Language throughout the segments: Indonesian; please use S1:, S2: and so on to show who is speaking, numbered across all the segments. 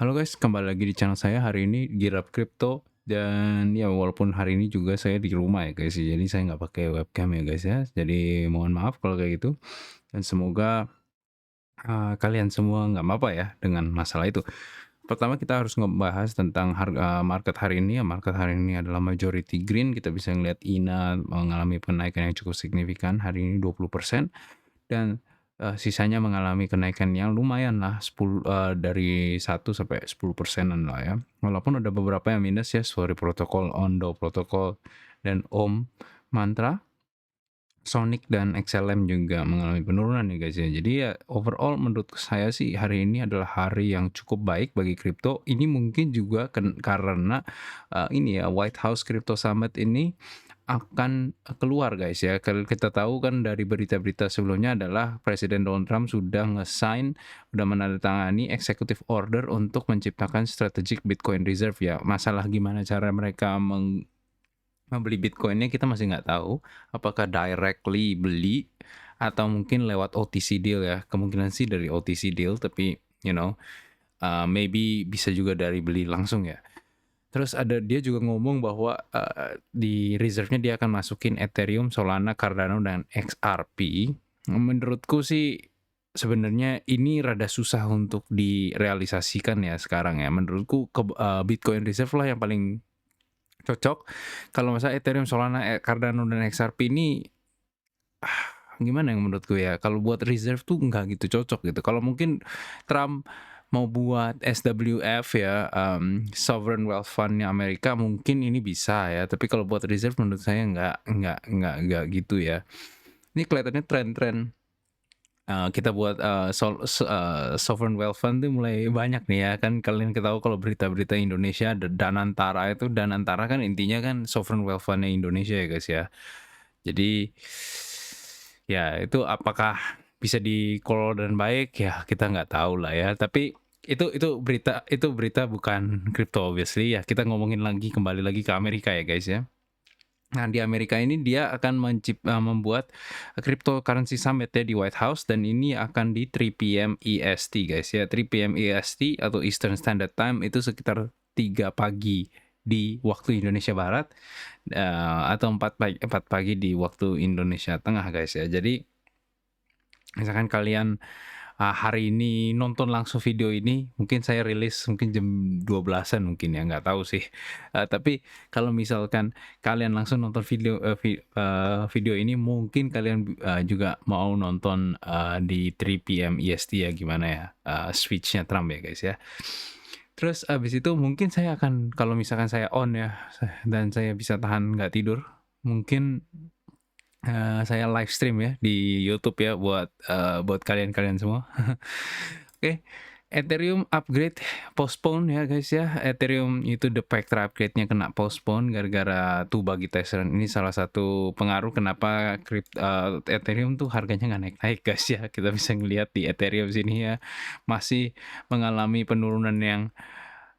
S1: Halo guys, kembali lagi di channel saya. Hari ini Girap Crypto dan ya walaupun hari ini juga saya di rumah ya guys, jadi saya nggak pakai webcam ya guys ya. Jadi mohon maaf kalau kayak gitu dan semoga kalian semua nggak apa-apa ya dengan masalah itu. Pertama kita harus ngebahas tentang harga market hari ini ya. Market hari ini adalah majority green. Kita bisa ngelihat INA mengalami kenaikan yang cukup signifikan hari ini 20%. Dan, sisanya mengalami kenaikan yang lumayan lah dari 1 sampai 10%-an lah ya. Walaupun ada beberapa yang minus ya, Sorry Protocol, Ondo Protocol, dan Om Mantra, Sonic, dan XLM juga mengalami penurunan ya guys ya. Jadi ya overall menurut saya sih hari ini adalah hari yang cukup baik bagi kripto. Ini mungkin juga karena, ini ya White House Crypto Summit ini akan keluar guys ya. Kalau kita tahu kan dari berita-berita sebelumnya adalah Presiden Donald Trump sudah nge-sign, udah menandatangani executive order untuk menciptakan strategic Bitcoin reserve ya. Masalah gimana cara mereka membeli Bitcoinnya kita masih nggak tahu. Apakah directly beli atau mungkin lewat OTC deal ya. Kemungkinan sih dari OTC deal, tapi maybe bisa juga dari beli langsung ya. Terus dia juga ngomong bahwa di reserve-nya dia akan masukin Ethereum, Solana, Cardano, dan XRP. Menurutku sih sebenarnya ini rada susah untuk direalisasikan ya sekarang ya. Menurutku Bitcoin Reserve lah yang paling cocok. Kalau misalnya Ethereum, Solana, Cardano, dan XRP ini gimana yang menurutku ya, kalau buat reserve tuh nggak gitu cocok gitu. Kalau mungkin Trump mau buat SWF ya, Sovereign Wealth Fund-nya Amerika mungkin ini bisa ya, tapi kalau buat reserve menurut saya nggak gitu ya. Ini kelihatannya tren-tren kita buat Sovereign Wealth Fund tuh mulai banyak nih ya kan. Kalian ketahui kalau berita-berita Indonesia ada Danantara itu, Danantara kan intinya kan Sovereign Wealth Fund-nya Indonesia ya guys ya. Jadi ya itu apakah bisa dikelola dengan baik ya kita nggak tahu lah ya. Tapi itu berita bukan crypto obviously ya. Kita ngomongin lagi kembali lagi ke Amerika ya guys ya. Nah, di Amerika ini dia akan membuat cryptocurrency summit ya di White House, dan ini akan di 3 PM EST guys ya. 3 PM EST atau Eastern Standard Time itu sekitar 3 pagi di waktu Indonesia Barat, atau 4 pagi di waktu Indonesia Tengah guys ya. Jadi misalkan kalian hari ini nonton langsung video ini, mungkin saya rilis mungkin jam 12-an mungkin ya, nggak tahu sih. Tapi kalau misalkan kalian langsung nonton video ini, mungkin kalian juga mau nonton di 3 PM EST ya, gimana ya speech-nya Trump ya guys ya. Terus abis itu mungkin saya akan, kalau misalkan saya on ya dan saya bisa tahan nggak tidur, mungkin saya live stream ya di YouTube ya buat kalian-kalian semua. Oke, Ethereum upgrade postpone ya guys ya. Ethereum itu the Pectra upgrade-nya kena postpone gara-gara tuh bagi Tezos. Ini salah satu pengaruh kenapa Ethereum tuh harganya nggak naik-naik guys ya. Kita bisa ngelihat di Ethereum sini ya masih mengalami penurunan yang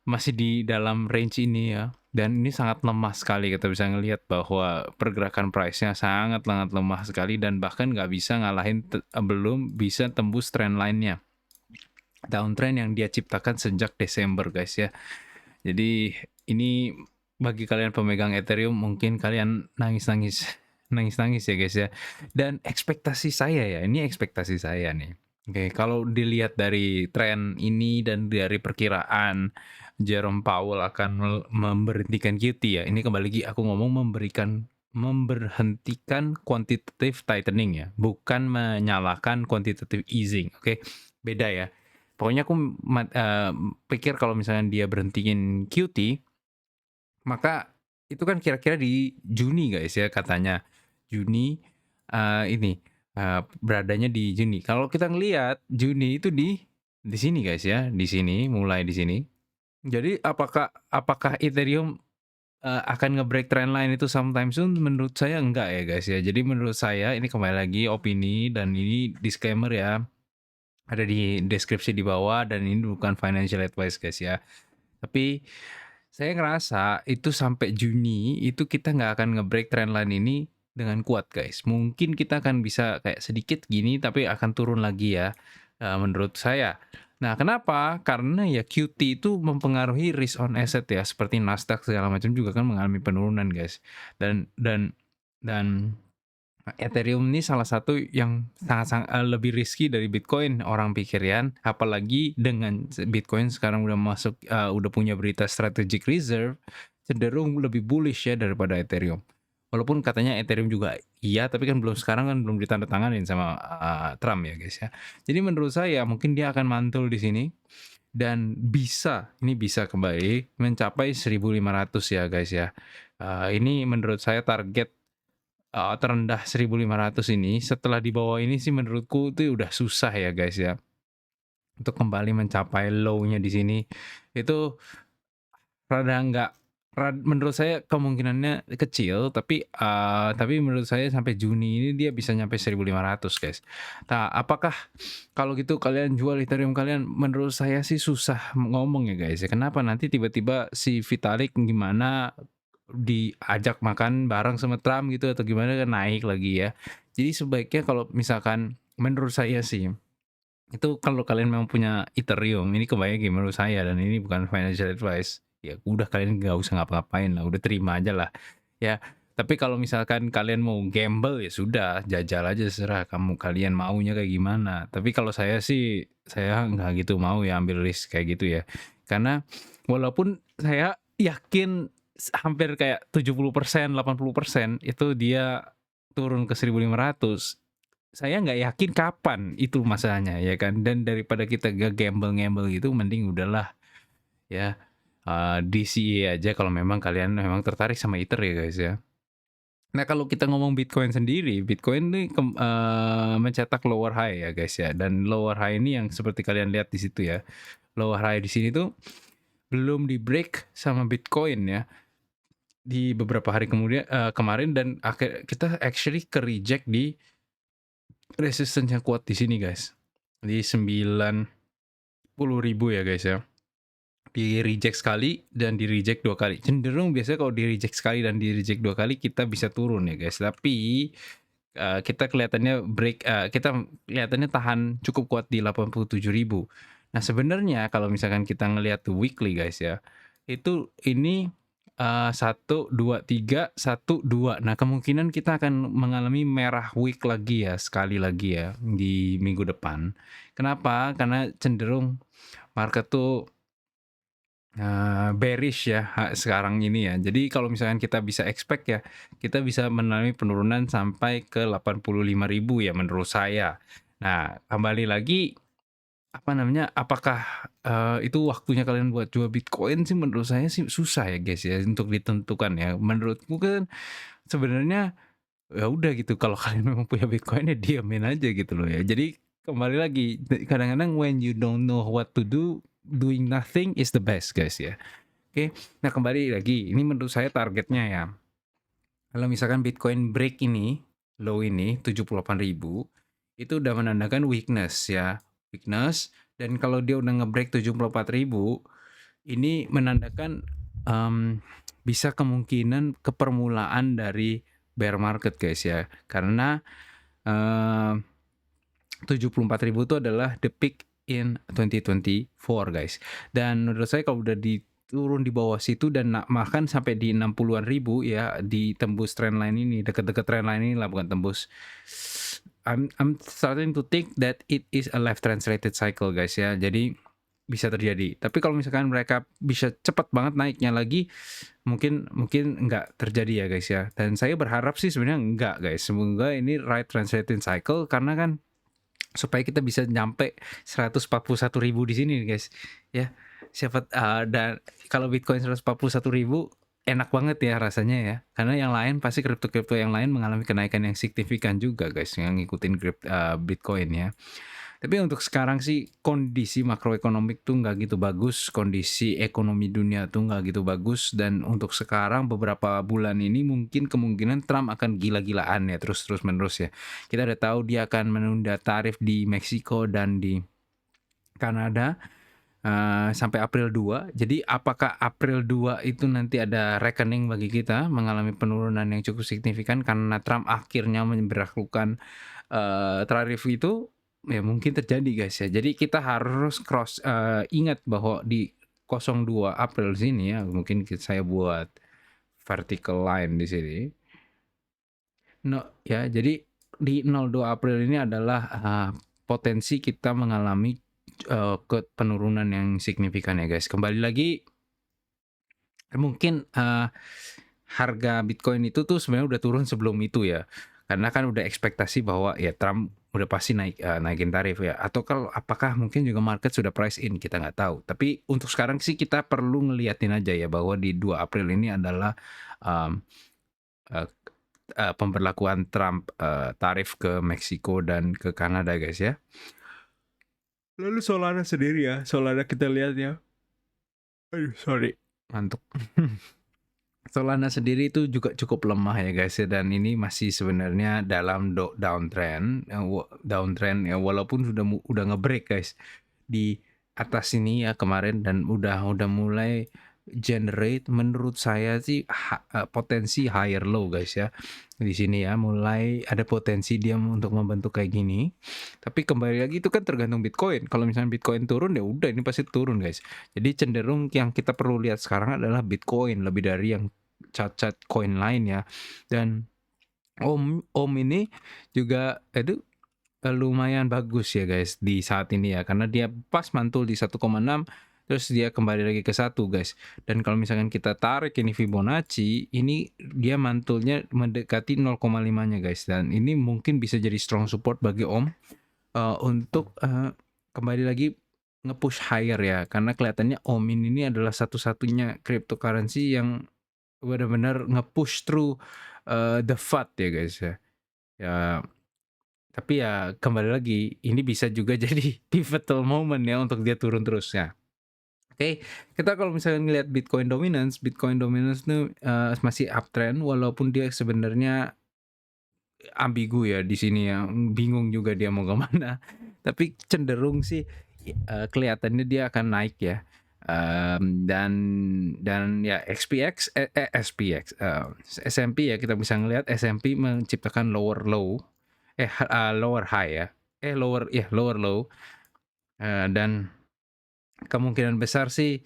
S1: masih di dalam range ini ya. Dan ini sangat lemah sekali, kita bisa ngelihat bahwa pergerakan price-nya sangat-sangat lemah sekali dan bahkan nggak bisa ngalahin, belum bisa tembus trend line-nya. Downtrend yang dia ciptakan sejak Desember guys ya. Jadi ini bagi kalian pemegang Ethereum mungkin kalian nangis-nangis nangis-nangis ya guys ya. Dan ekspektasi saya ya, ini ekspektasi saya nih. Oke, kalau dilihat dari tren ini dan dari perkiraan Jerome Powell akan memberhentikan QT ya. Ini kembali lagi aku ngomong memberhentikan quantitative tightening ya, bukan menyalahkan quantitative easing. Oke, beda ya. Pokoknya aku pikir kalau misalnya dia berhentiin QT, maka itu kan kira-kira di Juni guys ya katanya. Juni, ini beradanya di Juni. Kalau kita ngelihat Juni itu di sini guys ya, di sini, mulai di sini. Jadi apakah Ethereum akan nge-break trendline itu sometime soon? Menurut saya enggak ya guys ya. Jadi menurut saya ini kembali lagi opini dan ini disclaimer ya. Ada di deskripsi di bawah dan ini bukan financial advice guys ya. Tapi saya ngerasa itu sampai Juni itu kita nggak akan nge-break trendline ini dengan kuat guys. Mungkin kita akan bisa kayak sedikit gini tapi akan turun lagi ya, menurut saya. Nah, kenapa? Karena ya QT itu mempengaruhi risk on asset ya, seperti Nasdaq segala macam juga kan mengalami penurunan, guys. Dan Ethereum ini salah satu yang sangat-sangat lebih risky dari Bitcoin orang pikir ya, apalagi dengan Bitcoin sekarang udah masuk udah punya berita strategic reserve, cenderung lebih bullish ya daripada Ethereum. Walaupun katanya Ethereum juga iya, tapi kan sekarang kan belum ditandatanganin sama Trump ya guys ya. Jadi menurut saya mungkin dia akan mantul di sini dan ini bisa kembali mencapai 1.500 ya guys ya. Ini menurut saya target terendah 1.500 ini, setelah di bawah ini sih menurutku itu udah susah ya guys ya, untuk kembali mencapai low-nya di sini. Itu rada nggak menurut saya kemungkinannya kecil, tapi menurut saya sampai Juni ini dia bisa nyampe 1.500 guys. Nah, apakah kalau gitu kalian jual Ethereum kalian? Menurut saya sih susah ngomong ya guys ya. Kenapa? Nanti tiba-tiba si Vitalik gimana diajak makan bareng sama Trump gitu atau gimana kan naik lagi ya. Jadi sebaiknya kalau misalkan menurut saya sih, itu kalau kalian memang punya Ethereum, ini kebanyakan menurut saya dan ini bukan financial advice, ya udah kalian nggak usah ngapa-ngapain lah, udah terima aja lah ya. Tapi kalau misalkan kalian mau gamble ya sudah, jajal aja serah kalian maunya kayak gimana. Tapi kalau saya sih, saya nggak gitu mau ya ambil risk kayak gitu ya. Karena walaupun saya yakin hampir kayak 70%, 80% itu dia turun ke 1.500. Saya nggak yakin kapan itu masanya ya kan, dan daripada kita gamble-gamble gitu mending udahlah ya, DCA aja kalau memang kalian memang tertarik sama Ether ya guys ya. Nah kalau kita ngomong Bitcoin sendiri, Bitcoin nih mencetak lower high ya guys ya, dan lower high ini yang seperti kalian lihat di situ ya, lower high di sini tuh belum di-break sama Bitcoin ya, di beberapa hari kemudian kemarin, dan kita actually ke-reject di resistance yang kuat di sini guys. Di 90.000 ya guys ya. Di-reject sekali dan di-reject 2 kali. Cenderung biasanya kalau di-reject sekali dan di-reject 2 kali kita bisa turun ya guys. Tapi kita kelihatannya tahan cukup kuat di 87.000. Nah, sebenarnya kalau misalkan kita ngelihat weekly guys ya, itu ini 1, 2, 3, 1, 2. Nah, kemungkinan kita akan mengalami merah week lagi ya, sekali lagi ya di minggu depan. Kenapa? Karena cenderung market tuh bearish ya sekarang ini ya. Jadi kalau misalkan kita bisa expect ya, kita bisa mengalami penurunan sampai ke 85.000 ya menurut saya. Nah, kembali lagi apa namanya, apakah itu waktunya kalian buat jual Bitcoin sih menurut saya sih susah ya guys ya untuk ditentukan ya. Menurutku kan sebenarnya ya udah gitu, kalau kalian memang punya Bitcoin ya diamin aja gitu loh ya. Jadi kembali lagi, kadang-kadang when you don't know what to do, doing nothing is the best guys ya. Oke, nah kembali lagi, ini menurut saya targetnya ya. Kalau misalkan Bitcoin break ini, low ini 78.000, itu udah menandakan weakness ya, weakness. Dan kalau dia udah nge-break 74.000, ini menandakan bisa kemungkinan kepermulaan dari bear market guys ya. Karena 74.000 itu adalah the peak in 2024 guys. Dan menurut saya kalau udah turun di bawah situ dan makan sampai di 60-an ribu ya, di tembus trendline ini, deket-deket trendline ini lah, bukan tembus. I'm starting to think that it is a left translated cycle guys ya. Jadi bisa terjadi. Tapi kalau misalkan mereka bisa cepat banget naiknya lagi, mungkin nggak terjadi ya guys ya. Dan saya berharap sih sebenarnya enggak guys. Semoga ini right translated cycle, karena kan supaya kita bisa nyampe 141.000 di sini nih guys ya. Siapa dan kalau Bitcoin 141.000 enak banget ya rasanya ya, karena yang lain pasti kripto yang lain mengalami kenaikan yang signifikan juga guys yang ngikutin Bitcoin ya. Tapi untuk sekarang sih kondisi makroekonomik tuh nggak gitu bagus, kondisi ekonomi dunia tuh nggak gitu bagus, dan untuk sekarang beberapa bulan ini mungkin kemungkinan Trump akan gila-gilaan ya terus menerus ya. Kita udah tahu dia akan menunda tarif di Meksiko dan di Kanada sampai April 2. Jadi apakah April 2 itu nanti ada rekening bagi kita mengalami penurunan yang cukup signifikan karena Trump akhirnya memberlakukan tarif itu? ya mungkin terjadi guys ya. Jadi kita harus ingat bahwa di 02 April sini ya, mungkin saya buat vertical line di sini. No, ya, jadi di 02 April ini adalah potensi kita mengalami penurunan yang signifikan ya guys. Kembali lagi, mungkin harga Bitcoin itu tuh sebenarnya udah turun sebelum itu ya. Karena kan udah ekspektasi bahwa ya Trump udah pasti naikin tarif ya. Atau apakah mungkin juga market sudah price in, kita nggak tahu. Tapi untuk sekarang sih kita perlu ngeliatin aja ya bahwa di 2 April ini adalah um, uh, pemberlakuan Trump tarif ke Meksiko dan ke Kanada guys ya. Lalu Solana sendiri ya, Solana kita lihat ya. Aduh, sorry. Ngantuk. Solana sendiri itu juga cukup lemah ya guys ya, dan ini masih sebenarnya dalam downtrend ya, walaupun udah nge-break guys di atas ini ya kemarin, dan udah mulai generate menurut saya sih potensi higher low guys ya. Di sini ya mulai ada potensi dia untuk membentuk kayak gini. Tapi kembali lagi itu kan tergantung Bitcoin. Kalau misalnya Bitcoin turun ya udah ini pasti turun guys. Jadi cenderung yang kita perlu lihat sekarang adalah Bitcoin lebih dari yang cat-cat koin lain ya. Dan Om ini juga itu lumayan bagus ya guys di saat ini ya, karena dia pas mantul di 1,6 terus dia kembali lagi ke 1 guys. Dan kalau misalkan kita tarik ini Fibonacci, ini dia mantulnya mendekati 0,5-nya guys, dan ini mungkin bisa jadi strong support bagi Om untuk kembali lagi nge-push higher ya, karena kelihatannya Om ini adalah satu-satunya cryptocurrency yang benar-benar nge-push through the FUD ya guys ya. Ya, tapi ya kembali lagi ini bisa juga jadi pivotal moment ya untuk dia turun terus ya. Oke, kita kalau misalnya ngelihat Bitcoin dominance tuh masih uptrend walaupun dia sebenarnya ambigu ya di sini ya, bingung juga dia mau kemana. Tapi cenderung sih kelihatannya dia akan naik ya. Dan ya SPX, S&P ya, kita bisa ngelihat S&P menciptakan lower low, lower high ya, lower low, dan kemungkinan besar sih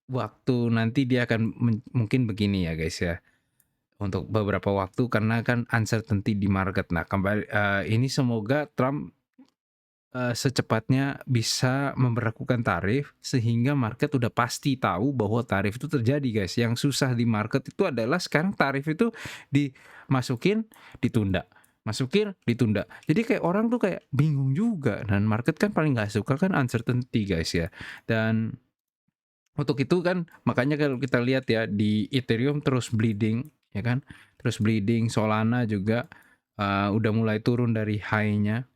S1: waktu nanti dia akan mungkin begini ya guys ya, untuk beberapa waktu karena kan uncertainty di market. Nah kembali ini semoga Trump secepatnya bisa memberlakukan tarif sehingga market udah pasti tahu bahwa tarif itu terjadi guys. Yang susah di market itu adalah sekarang tarif itu dimasukin ditunda, masukin ditunda. Jadi kayak orang tuh kayak bingung juga, dan market kan paling nggak suka kan uncertainty guys ya. Dan untuk itu kan makanya kalau kita lihat ya di Ethereum terus bleeding ya kan, terus bleeding. Solana juga udah mulai turun dari high-nya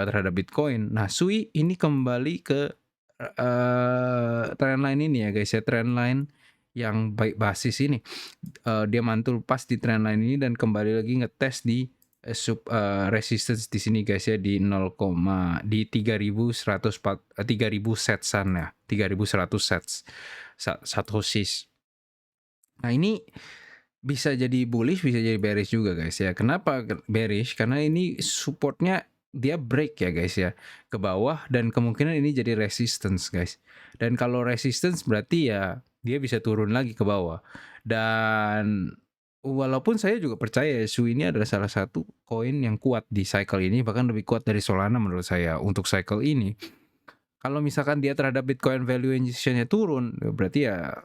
S1: terhadap Bitcoin. Nah, Sui ini kembali ke trendline ini ya guys ya, trendline yang baik basis ini. Dia mantul pas di trendline ini dan kembali lagi ngetes di resistance di sini guys ya, di 3100 setsan ya, 3100 satoshis. Nah, ini bisa jadi bullish, bisa jadi bearish juga guys ya. Kenapa bearish? Karena ini supportnya dia break ya guys ya ke bawah, dan kemungkinan ini jadi resistance guys. Dan kalau resistance berarti ya dia bisa turun lagi ke bawah. Dan walaupun saya juga percaya Su ini adalah salah satu koin yang kuat di cycle ini, bahkan lebih kuat dari Solana menurut saya untuk cycle ini. Kalau misalkan dia terhadap Bitcoin valuation-nya turun, berarti ya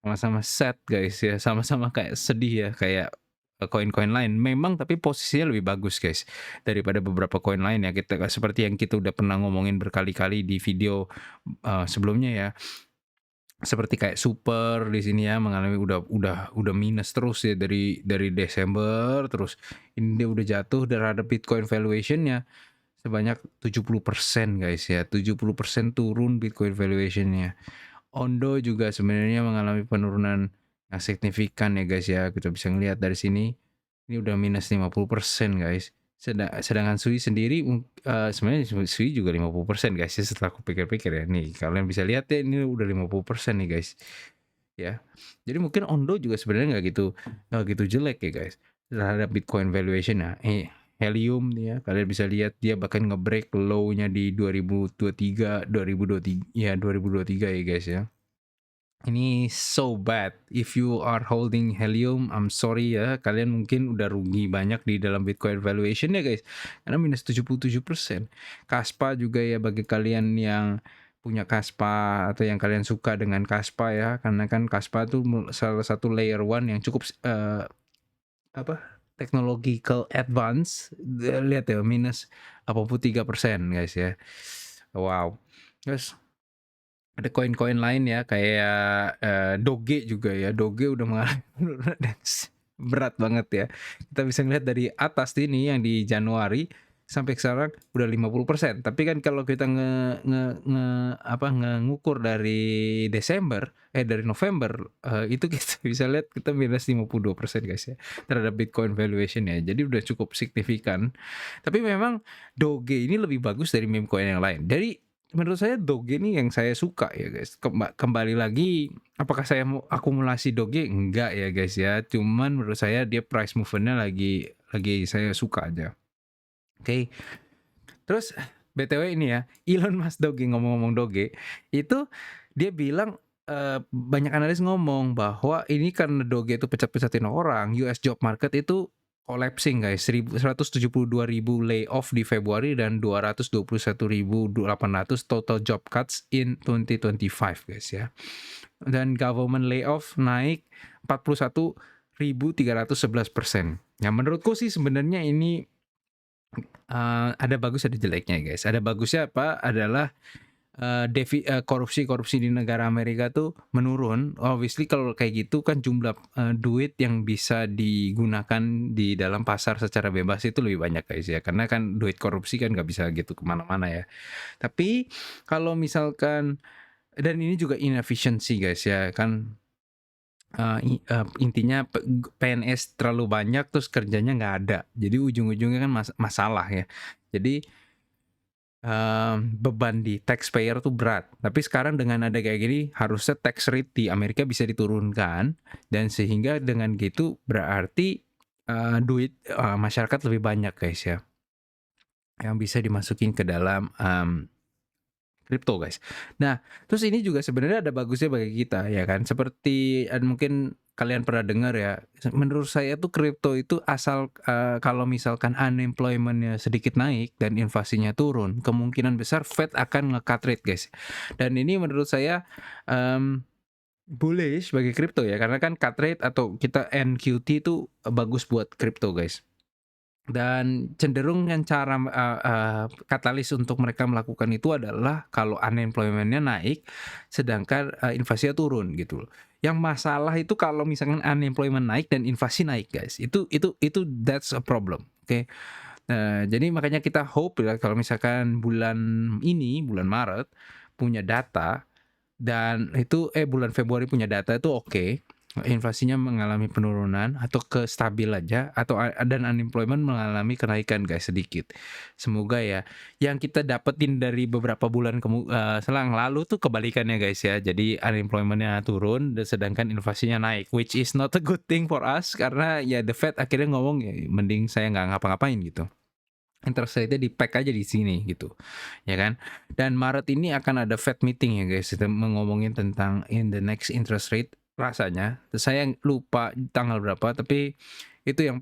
S1: sama-sama sad guys ya, sama-sama kayak sedih ya, kayak koin-koin lain. Memang tapi posisinya lebih bagus guys daripada beberapa koin lain ya. Kita seperti yang kita udah pernah ngomongin berkali-kali di video sebelumnya ya. Seperti kayak Super di sini ya, mengalami udah minus terus ya dari Desember, terus ini dia udah jatuh terhadap Bitcoin valuation-nya sebanyak 70% guys ya. 70% turun Bitcoin valuation-nya. Ondo juga sebenarnya mengalami penurunan yang signifikan ya guys ya. Kita bisa ngelihat dari sini. Ini udah minus 50% guys. Sedangkan Sui sendiri sebenarnya Sui juga 50% guys ya, setelah aku pikir-pikir ya. Nih kalian bisa lihat ya, ini udah 50% nih guys. Ya. Jadi mungkin Ondo juga sebenarnya nggak gitu jelek ya guys terhadap Bitcoin valuation ya. Helium nih ya, kalian bisa lihat dia bahkan nge-break low-nya di 2023 ya 2023 ya guys ya. Ini so bad. If you are holding Helium, I'm sorry ya, kalian mungkin udah rugi banyak di dalam Bitcoin valuation ya guys. Karena minus 77%. Kaspa juga ya bagi kalian yang punya Kaspa atau yang kalian suka dengan Kaspa ya, karena kan Kaspa tuh salah satu layer one yang cukup apa? Technological advance. Lihat ya minus 83% guys ya. Wow. Terus ada koin-koin lain ya kayak Doge juga ya. Doge udah mengalami penurunan dan berat banget ya. Kita bisa ngeliat dari atas ini yang di Januari sampai sekarang udah 50%. Tapi kan kalau kita ngukur dari dari November, itu kita bisa lihat kita minus 52% guys ya terhadap Bitcoin valuation ya. Jadi udah cukup signifikan. Tapi memang Doge ini lebih bagus dari meme coin yang lain. Menurut saya Doge ini yang saya suka ya guys. Kembali lagi, apakah saya mau akumulasi Doge? Enggak ya guys ya. Cuman menurut saya dia price movementnya lagi saya suka aja. Oke. Terus BTW ini ya, Elon Musk Doge, ngomong-ngomong Doge, itu dia bilang banyak analis ngomong bahwa ini karena Doge itu pecat-pecatin orang, US job market itu collapsing guys, 172.000 layoff di Februari dan 221.800 total job cuts in 2025 guys ya. Dan government layoff naik 41.311%. Ya menurutku sih sebenarnya ini ada bagus ada jeleknya guys. Ada bagusnya apa adalah korupsi di negara Amerika tuh menurun. Obviously kalau kayak gitu kan jumlah duit yang bisa digunakan di dalam pasar secara bebas itu lebih banyak guys ya. Karena kan duit korupsi kan nggak bisa gitu kemana-mana ya. Tapi kalau misalkan dan ini juga inefficiency guys ya kan. Intinya PNS terlalu banyak terus kerjanya nggak ada. Jadi ujung-ujungnya kan masalah ya. Jadi beban di taxpayer tuh berat. Tapi sekarang dengan ada kayak gini, harusnya tax rate di Amerika bisa diturunkan dan sehingga dengan gitu berarti duit masyarakat lebih banyak guys ya, yang bisa dimasukin ke dalam kripto guys. Nah, terus ini juga sebenarnya ada bagusnya bagi kita ya kan. Seperti mungkin kalian pernah dengar ya. Menurut saya tuh kripto itu asal kalau misalkan unemployment-nya sedikit naik dan inflasinya turun, kemungkinan besar Fed akan nge-cut rate guys. Dan ini menurut saya bullish bagi kripto ya, karena kan cut rate atau kita NQT itu bagus buat kripto guys. Dan cenderung yang cara katalis untuk mereka melakukan itu adalah kalau unemployment-nya naik, sedangkan inflasinya turun gitu loh. Yang masalah itu kalau misalkan unemployment naik dan inflasi naik guys, itu that's a problem, oke. Jadi makanya kita hope ya kalau misalkan bulan Maret punya data dan itu bulan Februari punya data itu oke. Inflasinya mengalami penurunan atau stabil aja atau dan unemployment mengalami kenaikan guys sedikit. Semoga ya yang kita dapetin dari beberapa bulan selang lalu tuh kebalikannya guys ya. Jadi unemployment-nya turun dan sedangkan inflasinya naik, which is not a good thing for us karena ya the Fed akhirnya ngomong ya mending saya nggak ngapa-ngapain gitu. Interest rate-nya di-peg aja di sini gitu. Ya kan? Dan Maret ini akan ada Fed meeting ya guys. Kita ngomongin tentang in the next interest rate rasanya. Saya lupa tanggal berapa tapi itu yang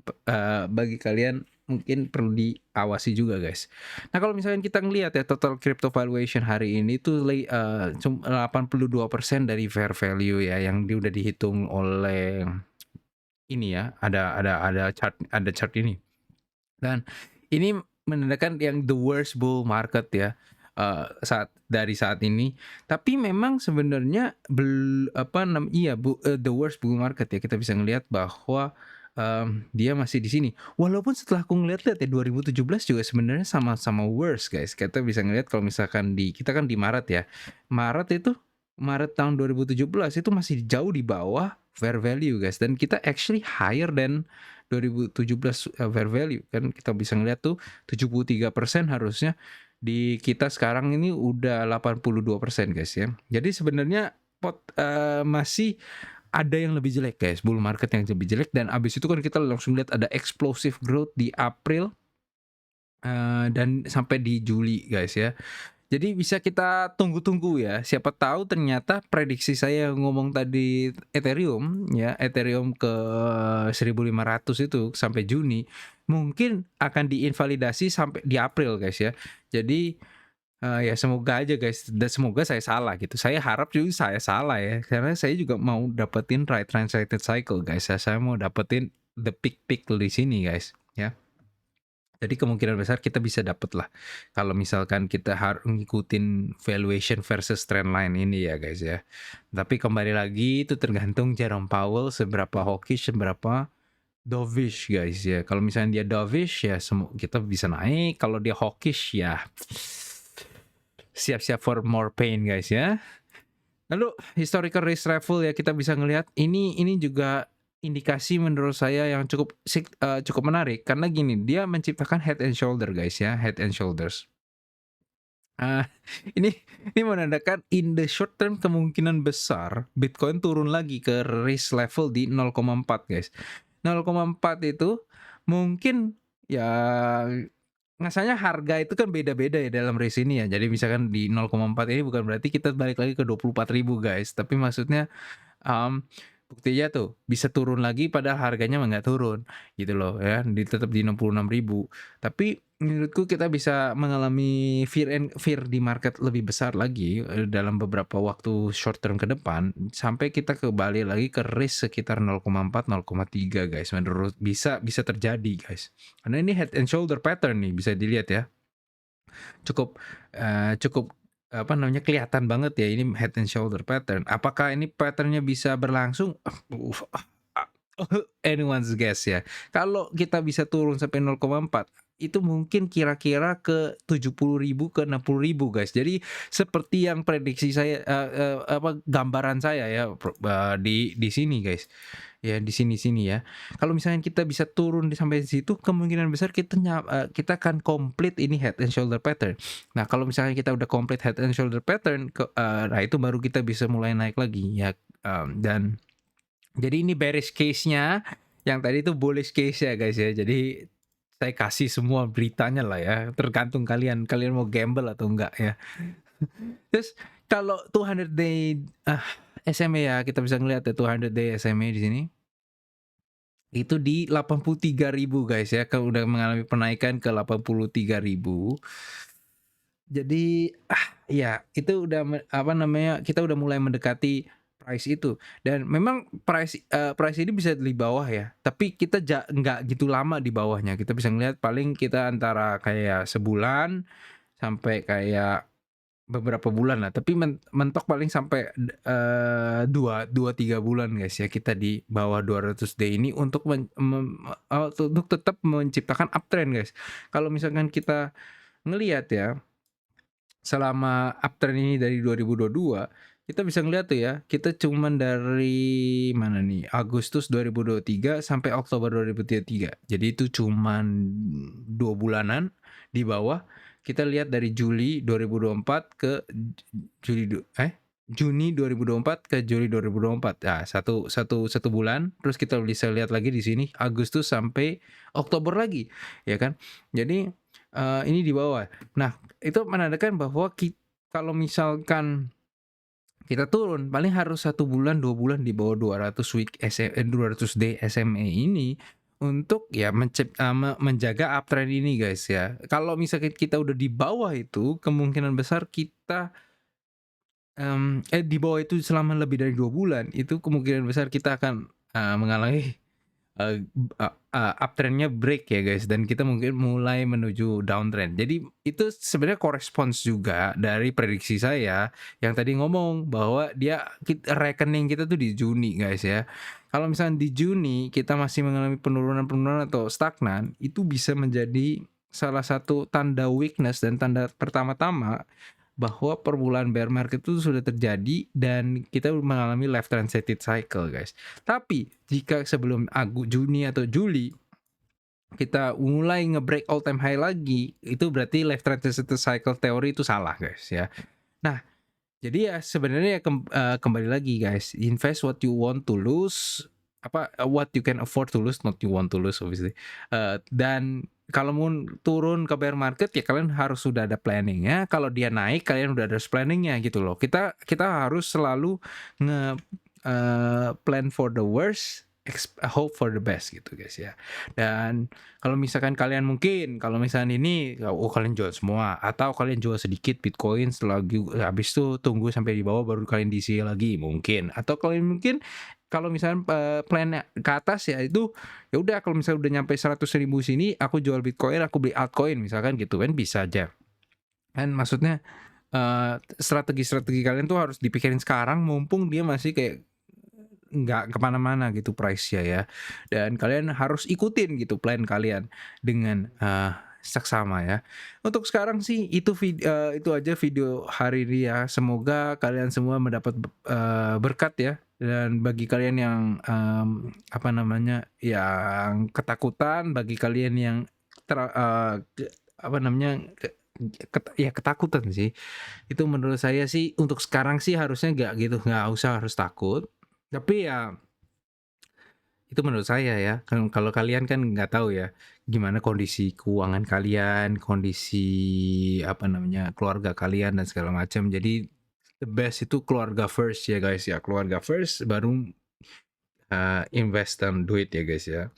S1: bagi kalian mungkin perlu diawasi juga guys. Nah, kalau misalnya kita ngelihat ya total crypto valuation hari ini tuh 82% dari fair value ya yang udah dihitung oleh ini ya, ada chart ini. Dan ini menandakan yang the worst bull market ya saat ini. Tapi memang sebenarnya the worst bull market ya, kita bisa ngelihat bahwa dia masih di sini. Walaupun setelah aku ngeliat-liat ya 2017 juga sebenarnya sama-sama worst guys. Kita bisa ngelihat kalau misalkan kita kan di Maret ya. Maret tahun 2017 itu masih jauh di bawah fair value guys, dan kita actually higher than 2017 fair value kan. Kita bisa ngeliat tuh 73% harusnya, di kita sekarang ini udah 82% guys ya. Jadi sebenarnya masih ada yang lebih jelek guys, bull market yang lebih jelek. Dan abis itu kan kita langsung lihat ada explosive growth di April dan sampai di Juli guys ya. Jadi bisa kita tunggu-tunggu ya, siapa tahu ternyata prediksi saya yang ngomong tadi Ethereum ya, Ethereum ke 1.500 itu sampai Juni, mungkin akan diinvalidasi sampai di April guys ya. Jadi, ya semoga aja guys, dan semoga saya salah gitu. Saya harap juga saya salah ya, karena saya juga mau dapetin right translated cycle guys ya, saya mau dapetin the peak di sini guys ya. Jadi kemungkinan besar kita bisa dapet lah, kalau misalkan kita harus ngikutin valuation versus trend line ini ya guys ya. Tapi kembali lagi itu tergantung Jerome Powell seberapa hawkish, seberapa dovish guys ya. Kalau misalnya dia dovish ya kita bisa naik, kalau dia hawkish ya siap-siap for more pain guys ya. Lalu historical risk level ya kita bisa ngelihat ini juga indikasi menurut saya yang cukup menarik karena gini, dia menciptakan head and shoulder guys ya, head and shoulders. Ah, ini menandakan in the short term kemungkinan besar Bitcoin turun lagi ke risk level di 0,4 guys. 0,4 itu mungkin ya rasanya harga itu kan beda-beda ya dalam race ini ya. Jadi misalkan di 0,4 ini bukan berarti kita balik lagi ke 24.000 guys. Tapi maksudnya buktinya tuh bisa turun lagi padahal harganya mah nggak turun gitu loh ya. Tetap di 66.000. Tapi menurutku kita bisa mengalami fear di market lebih besar lagi dalam beberapa waktu short term ke depan sampai kita kembali lagi ke risk sekitar 0,4 0,3 guys. Menurut bisa terjadi guys. Karena ini head and shoulder pattern nih bisa dilihat ya. Cukup apa namanya kelihatan banget ya ini head and shoulder pattern. Apakah ini patternnya bisa berlangsung? Anyone's guess ya. Kalau kita bisa turun sampai 0,4 itu mungkin kira-kira ke 70.000 ke 60.000 guys. Jadi seperti yang prediksi saya apa gambaran saya ya di sini guys. Ya di sini ya. Kalau misalnya kita bisa turun sampai situ kemungkinan besar kita akan complete ini head and shoulder pattern. Nah, kalau misalnya kita udah complete head and shoulder pattern nah itu baru kita bisa mulai naik lagi ya dan jadi ini bearish case-nya, yang tadi itu bullish case ya guys ya. Jadi saya kasih semua beritanya lah ya, tergantung kalian mau gamble atau enggak ya. Terus kalau 200 day SMA ya, kita bisa ngelihat ya 200 day SMA di sini. Itu di 83.000 guys ya, udah mengalami penaikan ke 83.000. Jadi ya itu udah apa namanya, kita udah mulai mendekati price itu dan memang price ini bisa di bawah ya, tapi kita nggak gitu lama di bawahnya. Kita bisa ngelihat paling kita antara kayak sebulan sampai kayak beberapa bulan lah, tapi mentok paling sampai 2-3 bulan guys ya kita di bawah 200 day ini untuk untuk tetap menciptakan uptrend guys. Kalau misalkan kita ngelihat ya selama uptrend ini dari 2022 kita bisa ngeliat tuh ya, kita cuman dari mana nih, Agustus 2023 sampai Oktober 2023. Jadi itu cuman 2 bulanan di bawah. Kita lihat dari Juli 2024 ke Juni 2024 ke Juli 2024. Nah, satu bulan. Terus kita bisa lihat lagi di sini Agustus sampai Oktober lagi, ya kan? Jadi ini di bawah. Nah, itu menandakan bahwa kalau misalkan kita turun paling harus 1 bulan 2 bulan di bawah 200 day SMA ini untuk ya menjaga uptrend ini guys ya. Kalau misalkan kita udah di bawah itu kemungkinan besar kita di bawah itu selama lebih dari 2 bulan itu kemungkinan besar kita akan mengalami uptrendnya break ya guys dan kita mungkin mulai menuju downtrend. Jadi itu sebenarnya corresponds juga dari prediksi saya yang tadi ngomong bahwa rekening kita tuh di Juni guys ya. Kalau misalnya di Juni kita masih mengalami penurunan atau stagnan, itu bisa menjadi salah satu tanda weakness dan tanda pertama-tama bahwa permulaan bear market itu sudah terjadi dan kita mengalami left translated cycle guys. Tapi jika sebelum Juni atau Juli kita mulai nge-break all time high lagi, itu berarti left translated cycle teori itu salah guys ya. Nah, jadi ya sebenarnya kembali lagi guys, invest what you want to lose, what you can afford to lose, not you want to lose obviously. Dan kalau mau turun ke bear market ya kalian harus sudah ada planning-nya, kalau dia naik kalian udah ada planning-nya gitu loh. Kita kita harus selalu nge plan for the worst, hope for the best gitu guys ya. Dan kalau misalkan kalian mungkin kalau misalnya ini, oh kalian jual semua atau kalian jual sedikit Bitcoin selagi habis itu tunggu sampai di bawah baru kalian diisi lagi mungkin. Atau kalian mungkin kalau misalnya plan-nya ke atas ya itu ya udah kalau misalnya udah nyampe 100.000 sini aku jual Bitcoin, aku beli altcoin misalkan gitu kan bisa aja. Kan maksudnya strategi-strategi kalian tuh harus dipikirin sekarang mumpung dia masih kayak nggak kemana-mana gitu price-nya ya. Dan kalian harus ikutin gitu plan kalian dengan seksama ya. Untuk sekarang sih itu aja video hari ini ya. Semoga kalian semua mendapat berkat ya. Dan bagi kalian yang apa namanya yang ketakutan, bagi kalian yang apa namanya ya ketakutan sih. Itu menurut saya sih untuk sekarang sih harusnya nggak gitu, nggak usah harus takut. Tapi ya itu menurut saya ya, kan kalau kalian kan nggak tahu ya gimana kondisi keuangan kalian, kondisi apa namanya keluarga kalian dan segala macam. Jadi the best itu keluarga first ya guys ya, keluarga first baru invest dan duit ya guys ya.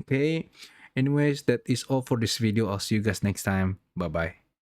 S1: Okay, anyways that is all for this video. I'll see you guys next time. Bye bye.